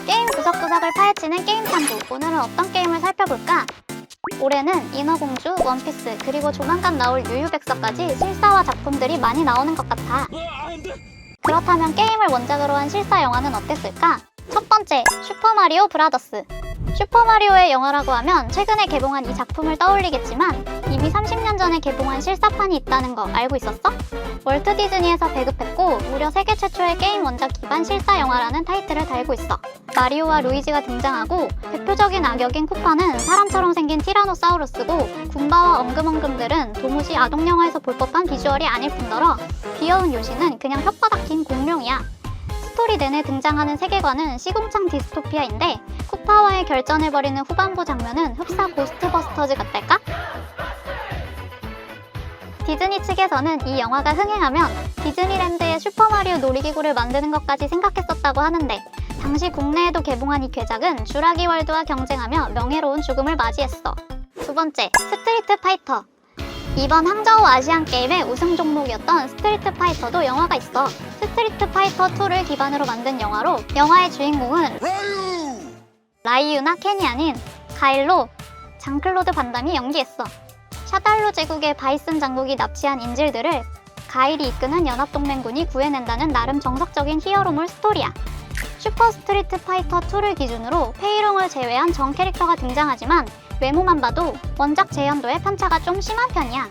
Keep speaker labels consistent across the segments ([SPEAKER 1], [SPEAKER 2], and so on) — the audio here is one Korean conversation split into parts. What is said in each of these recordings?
[SPEAKER 1] 게임 구석구석을 파헤치는 게임 탐구. 오늘은 어떤 게임을 살펴볼까? 올해는 인어공주, 원피스, 그리고 조만간 나올 유유백서까지 실사화 작품들이 많이 나오는 것 같아. 그렇다면 게임을 원작으로 한 실사 영화는 어땠을까? 첫 번째, 슈퍼마리오 브라더스. 슈퍼마리오의 영화라고 하면 최근에 개봉한 이 작품을 떠올리겠지만 이미 30년 전에 개봉한 실사판이 있다는 거 알고 있었어? 월트 디즈니에서 배급했고 무려 세계 최초의 게임 원작 기반 실사 영화라는 타이틀을 달고 있어. 마리오와 루이지가 등장하고 대표적인 악역인 쿠파는 사람처럼 생긴 티라노사우루스고 군바와 엉금엉금들은 도무지 아동 영화에서 볼 법한 비주얼이 아닐 뿐더러 귀여운 요시는 그냥 혓바닥 긴 공룡이야. 스토리 내내 등장하는 세계관은 시궁창 디스토피아인데 쿠파와의 결전을 벌이는 후반부 장면은 흡사 고스트버스터즈 같달까? 디즈니 측에서는 이 영화가 흥행하면 디즈니랜드의 슈퍼마리오 놀이기구를 만드는 것까지 생각했었다고 하는데 당시 국내에도 개봉한 이 괴작은 쥬라기 월드와 경쟁하며 명예로운 죽음을 맞이했어. 두 번째, 스트리트 파이터. 이번 항저우 아시안게임의 우승 종목이었던 스트리트 파이터도 영화가 있어. 스트리트 파이터 2를 기반으로 만든 영화로 영화의 주인공은 라이유나 켄이 아닌 가일로 장클로드 반담이 연기했어. 샤달루 제국의 바이슨 장국이 납치한 인질들을 가일이 이끄는 연합동맹군이 구해낸다는 나름 정석적인 히어로물 스토리야. 슈퍼 스트리트 파이터 2를 기준으로 페이롱을 제외한 전 캐릭터가 등장하지만 외모만 봐도 원작 재현도의 편차가 좀 심한 편이야.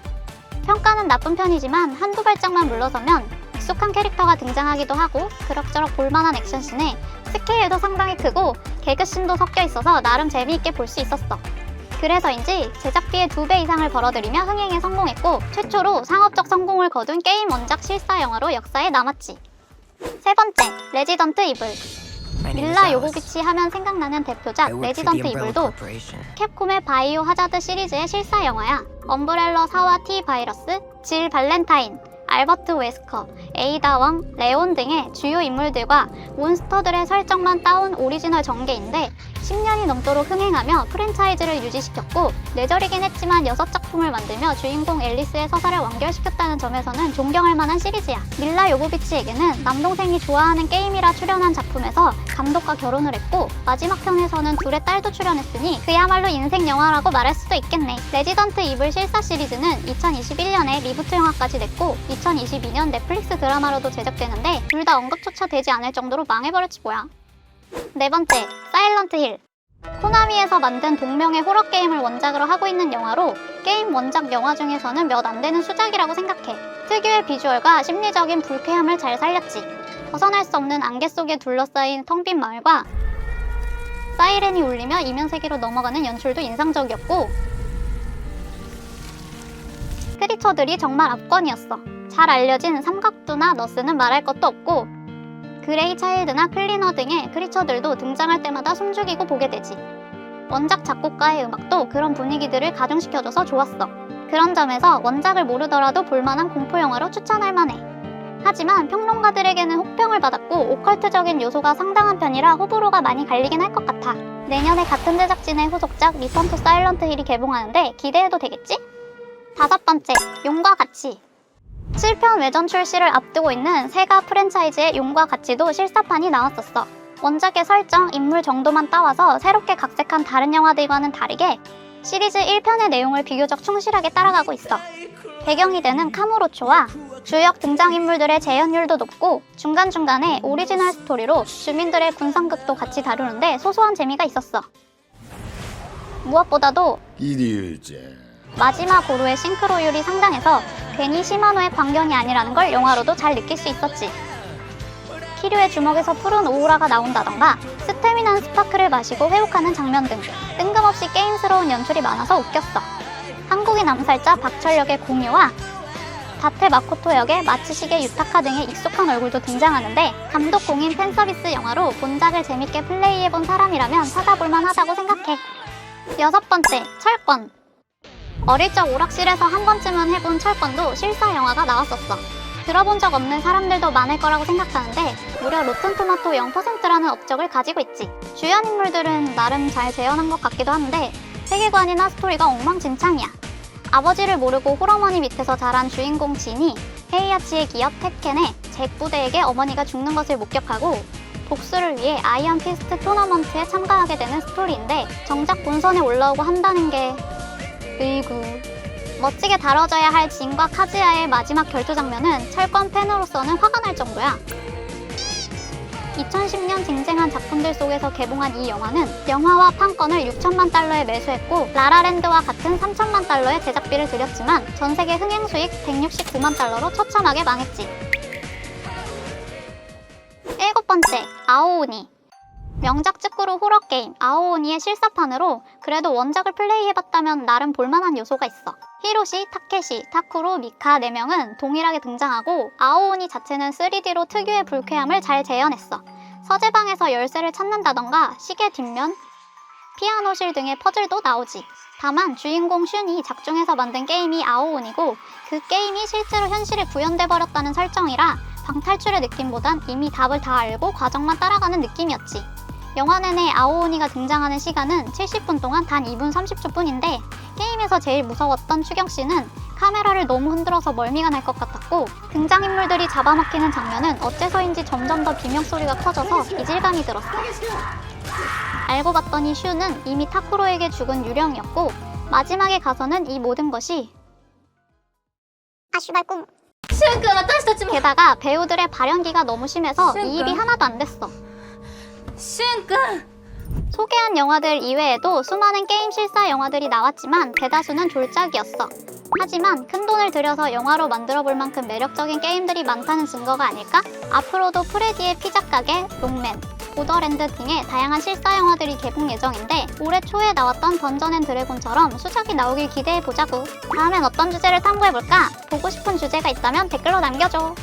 [SPEAKER 1] 평가는 나쁜 편이지만 한두 발짝만 물러서면 익숙한 캐릭터가 등장하기도 하고 그럭저럭 볼만한 액션씬에 스케일도 상당히 크고 개그씬도 섞여 있어서 나름 재미있게 볼 수 있었어. 그래서인지 제작비의 2배 이상을 벌어들이며 흥행에 성공했고 최초로 상업적 성공을 거둔 게임 원작 실사 영화로 역사에 남았지. 세 번째, 레지던트 이블. 밀라 요보비치 하면 생각나는 대표작 레지던트 이블도 캡콤의 바이오 하자드 시리즈의 실사 영화야. 엄브렐러 사와 티 바이러스, 질 발렌타인, 알버트 웨스커, 에이다 웡, 레온 등의 주요 인물들과 몬스터들의 설정만 따온 오리지널 전개인데 10년이 넘도록 흥행하며 프랜차이즈를 유지시켰고 뇌절이긴 했지만 6작품을 만들며 주인공 앨리스의 서사를 완결시켰다는 점에서는 존경할 만한 시리즈야. 밀라 요보비치에게는 남동생이 좋아하는 게임이라 출연한 작품에서 감독과 결혼을 했고 마지막 편에서는 둘의 딸도 출연했으니 그야말로 인생 영화라고 말할 수도 있겠네. 레지던트 이블 실사 시리즈는 2021년에 리부트 영화까지 냈고 2022년 넷플릭스 드라마로도 제작되는데 둘 다 언급조차 되지 않을 정도로 망해버렸지 뭐야. 네 번째, 사일런트 힐. 코나미에서 만든 동명의 호러 게임을 원작으로 하고 있는 영화로 게임 원작 영화 중에서는 몇 안 되는 수작이라고 생각해. 특유의 비주얼과 심리적인 불쾌함을 잘 살렸지. 벗어날 수 없는 안개 속에 둘러싸인 텅 빈 마을과 사이렌이 울리며 이면세계로 넘어가는 연출도 인상적이었고 크리처들이 정말 압권이었어. 잘 알려진 삼각두나 너스는 말할 것도 없고 그레이 차일드나 클리너 등의 크리처들도 등장할 때마다 숨죽이고 보게 되지. 원작 작곡가의 음악도 그런 분위기들을 가중시켜줘서 좋았어. 그런 점에서 원작을 모르더라도 볼만한 공포영화로 추천할 만해. 하지만 평론가들에게는 혹평을 받았고 오컬트적인 요소가 상당한 편이라 호불호가 많이 갈리긴 할 것 같아. 내년에 같은 제작진의 후속작 리턴 투 사일런트 힐이 개봉하는데 기대해도 되겠지? 다섯 번째, 용과 같이. 7편 외전 출시를 앞두고 있는 세가 프랜차이즈의 용과 같이도 실사판이 나왔었어. 원작의 설정, 인물 정도만 따와서 새롭게 각색한 다른 영화들과는 다르게 시리즈 1편의 내용을 비교적 충실하게 따라가고 있어. 배경이 되는 카무로초와 주역 등장인물들의 재현율도 높고 중간중간에 오리지널 스토리로 주민들의 군상극도 같이 다루는데 소소한 재미가 있었어. 무엇보다도 마지막 고루의 싱크로율이 상당해서 괜히 시마노의 광경이 아니라는 걸 영화로도 잘 느낄 수 있었지. 키류의 주먹에서 푸른 오우라가 나온다던가 스태미난 스파크를 마시고 회복하는 장면 등 뜬금없이 게임스러운 연출이 많아서 웃겼어. 한국인 암살자 박철역의 공유와 다테 마코토 역의 마츠시게 유타카 등의 익숙한 얼굴도 등장하는데 감독 공인 팬서비스 영화로 본작을 재밌게 플레이해본 사람이라면 찾아볼만 하다고 생각해. 여섯 번째, 철권. 어릴 적 오락실에서 한 번쯤은 해본 철권도 실사 영화가 나왔었어. 들어본 적 없는 사람들도 많을 거라고 생각하는데 무려 로튼토마토 0%라는 업적을 가지고 있지. 주연 인물들은 나름 잘 재현한 것 같기도 한데 세계관이나 스토리가 엉망진창이야. 아버지를 모르고 홀어머니 밑에서 자란 주인공 진이 헤이아치의 기업 테켄의 잭 부대에게 어머니가 죽는 것을 목격하고 복수를 위해 아이언 피스트 토너먼트에 참가하게 되는 스토리인데 정작 본선에 올라오고 한다는 게 으이구. 멋지게 다뤄져야 할 진과 카즈야의 마지막 결투 장면은 철권 팬으로서는 화가 날 정도야. 2010년 쟁쟁한 작품들 속에서 개봉한 이 영화는 영화와 판권을 6천만 달러에 매수했고 라라랜드와 같은 3천만 달러의 제작비를 들였지만 전세계 흥행 수익 169만 달러로 처참하게 망했지. 7번째, 아오오니. 명작 쯔꾸루 호러 게임 아오오니의 실사판으로 그래도 원작을 플레이해봤다면 나름 볼만한 요소가 있어. 히로시, 타케시, 타쿠로, 미카 4명은 동일하게 등장하고 아오오니 자체는 3D로 특유의 불쾌함을 잘 재현했어. 서재방에서 열쇠를 찾는다던가 시계 뒷면, 피아노실 등의 퍼즐도 나오지. 다만 주인공 슌이 작중해서 만든 게임이 아오오니고 그 게임이 실제로 현실에 구현돼 버렸다는 설정이라 방탈출의 느낌보단 이미 답을 다 알고 과정만 따라가는 느낌이었지. 영화 내내 아오오니가 등장하는 시간은 70분 동안 단 2분 30초 뿐인데 게임에서 제일 무서웠던 추경씨는 카메라를 너무 흔들어서 멀미가 날 것 같았고 등장인물들이 잡아먹히는 장면은 어째서인지 점점 더 비명소리가 커져서 이질감이 들었어. 알고 봤더니 슈는 이미 타쿠로에게 죽은 유령이었고 마지막에 가서는 이 모든 것이 아슈발 꿈. 게다가 배우들의 발연기가 너무 심해서 이입이 하나도 안 됐어. 소개한 영화들 이외에도 수많은 게임 실사 영화들이 나왔지만 대다수는 졸작이었어. 하지만 큰돈을 들여서 영화로 만들어볼 만큼 매력적인 게임들이 많다는 증거가 아닐까? 앞으로도 프레디의 피자가게, 롱맨, 보더랜드 등의 다양한 실사 영화들이 개봉 예정인데 올해 초에 나왔던 던전 앤 드래곤처럼 수작이 나오길 기대해보자고. 다음엔 어떤 주제를 탐구해볼까? 보고 싶은 주제가 있다면 댓글로 남겨줘.